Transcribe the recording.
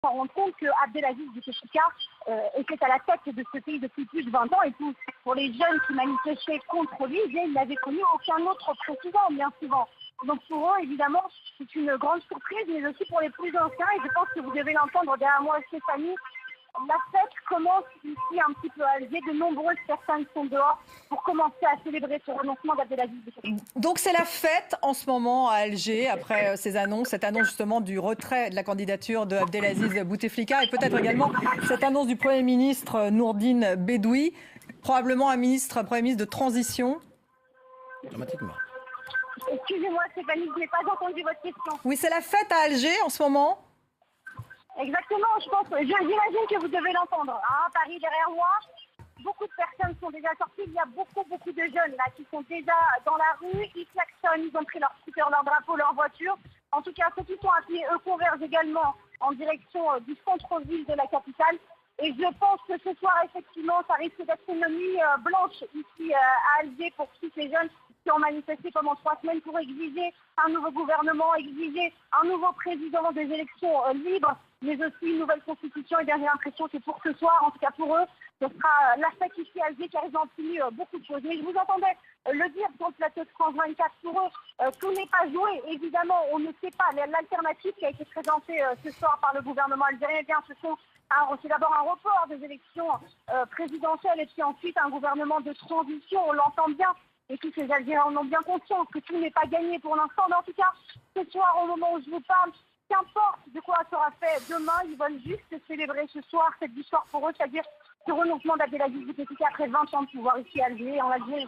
s'en rendre compte que Abdelaziz Bouteflika était à la tête de ce pays depuis plus de 20 ans et pour les jeunes qui manifestaient contre lui, il n'avait connu aucun autre président, bien souvent. Donc pour eux, évidemment, c'est une grande surprise, mais aussi pour les plus anciens, et je pense que vous devez l'entendre derrière moi, Stéphanie. La fête commence ici un petit peu à Alger. De nombreuses personnes sont dehors pour commencer à célébrer ce renoncement d'Abdelaziz Bouteflika. Donc c'est la fête en ce moment à Alger, après ces annonces, cette annonce justement du retrait de la candidature de Abdelaziz Bouteflika et peut-être également cette annonce du Premier ministre Nourdine Bedoui, probablement Premier ministre de transition. Dramatiquement. Excusez-moi Stéphanie, je n'ai pas entendu votre question. Oui, c'est la fête à Alger en ce moment. Exactement, j'imagine que vous devez l'entendre. Hein, Paris derrière moi, beaucoup de personnes sont déjà sorties. Il y a beaucoup de jeunes là qui sont déjà dans la rue. Ils klaxonnent, ils ont pris leur scooter, leur drapeau, leur voiture. En tout cas, ceux qui sont à pied, eux, convergent également en direction du centre-ville de la capitale. Et je pense que ce soir, effectivement, ça risque d'être une nuit blanche ici à Alger pour tous ces jeunes qui ont manifesté pendant 3 semaines pour exiger un nouveau gouvernement, exiger un nouveau président, des élections libres, mais aussi une nouvelle constitution. Et bien, j'ai l'impression que pour ce soir, en tout cas pour eux, ce sera la fête ici à Alger car ils ont obtenu beaucoup de choses. Mais je vous entendais le dire sur le plateau de France 24, pour eux, tout n'est pas joué. Évidemment, on ne sait pas. L'alternative qui a été présentée ce soir par le gouvernement algérien, eh bien, c'est d'abord un report des élections présidentielles et puis ensuite un gouvernement de transition, on l'entend bien. Et tous ces Algériens en ont bien conscience que tout n'est pas gagné pour l'instant. Mais en tout cas, ce soir, au moment où je vous parle, qu'importe de quoi sera fait demain, ils veulent juste célébrer ce soir cette victoire pour eux, c'est-à-dire ce renoncement d'Abdelaziz Bouteflika après 20 ans de pouvoir ici à Alger, en Algérie.